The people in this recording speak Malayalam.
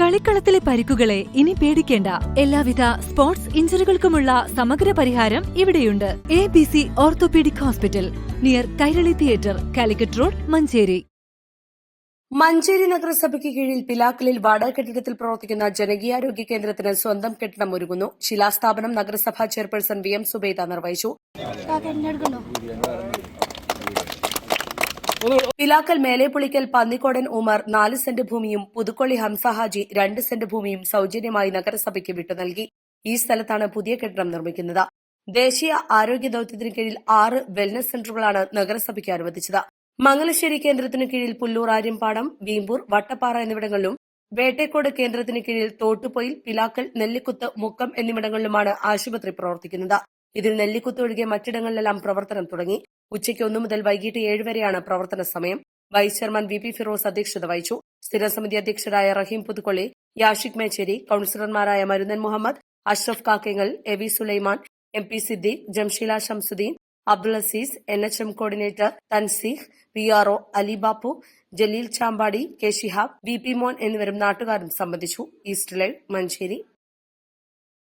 കളിക്കളത്തിലെ പരിക്കുകളെ ഇനി പേടിക്കേണ്ട. എല്ലാവിധ സ്പോർട്സ് ഇഞ്ചുറികൾക്കുമുള്ള സമഗ്ര പരിഹാരം ഇവിടെയുണ്ട്. ABC orthopaedic hospital, near Kairali theatre, Calicut road, Manjeri. Manjeri നഗരസഭയ്ക്ക് കീഴിൽ പിലാക്കലിൽ വാടക കെട്ടിടത്തിൽ പ്രവർത്തിക്കുന്ന ജനകീയാരോഗ്യ കേന്ദ്രത്തിന് സ്വന്തം കെട്ടിടം ഒരുങ്ങുന്നു. ശിലാസ്ഥാപനം നഗരസഭാ ചെയർപേഴ്സൺ VM സുബൈദ നിർവഹിച്ചു. പിലാക്കൽ മേലെപ്പുളിക്കൽ പന്നിക്കോടൻ ഉമർ 4 സെന്റ് ഭൂമിയും പുതുക്കൊള്ളി ഹംസ ഹാജി 2 സെന്റ് ഭൂമിയും സൌജന്യമായി നഗരസഭയ്ക്ക് വിട്ടു നൽകി. ഈ സ്ഥലത്താണ് പുതിയ കെട്ടിടം നിർമ്മിക്കുന്നത്. ദേശീയ ആരോഗ്യ ദൌത്യത്തിന് കീഴിൽ 6 വെൽനസ് സെന്ററുകളാണ് നഗരസഭയ്ക്ക് അനുവദിച്ചത്. മംഗലശ്ശേരി കേന്ദ്രത്തിന് കീഴിൽ പുല്ലൂർ ആര്യമ്പാടം, വീമ്പൂർ, വട്ടപ്പാറ എന്നിവിടങ്ങളിലും വേട്ടേക്കോട് കേന്ദ്രത്തിന് കീഴിൽ തോട്ടുപൊയിൽ, പിലാക്കൽ, നെല്ലിക്കുത്ത്, മുക്കം എന്നിവിടങ്ങളിലുമാണ് ആശുപത്രി പ്രവർത്തിക്കുന്നത്. ഇതിൽ നെല്ലിക്കുത്ത് ഒഴികെ മറ്റിടങ്ങളിലെല്ലാം പ്രവർത്തനം തുടങ്ങി. ഉച്ചയ്ക്ക് 1 മുതൽ വൈകിട്ട് 7 വരെയാണ് പ്രവർത്തന സമയം. വൈസ് ചെയർമാൻ VP ഫിറോസ് അധ്യക്ഷത വഹിച്ചു. സ്ഥിരം സമിതി അധ്യക്ഷരായ റഹീം പുതുക്കൊള്ളി, യാഷിഖ് മേച്ചേരി, കൌൺസിലർമാരായ Marunnan Muhammad, Ashraf Kakkangal, AV Sulaiman, MP Siddique, Jamsheela Shamsuddin, Abdul Aziz, NHM coordinator Tanseeh, PRO Ali Bappu, Jaleel Chambadi, K Shihab, VP Mon എന്നിവരും നാട്ടുകാരും സംബന്ധിച്ചു. East Live, Manjeri.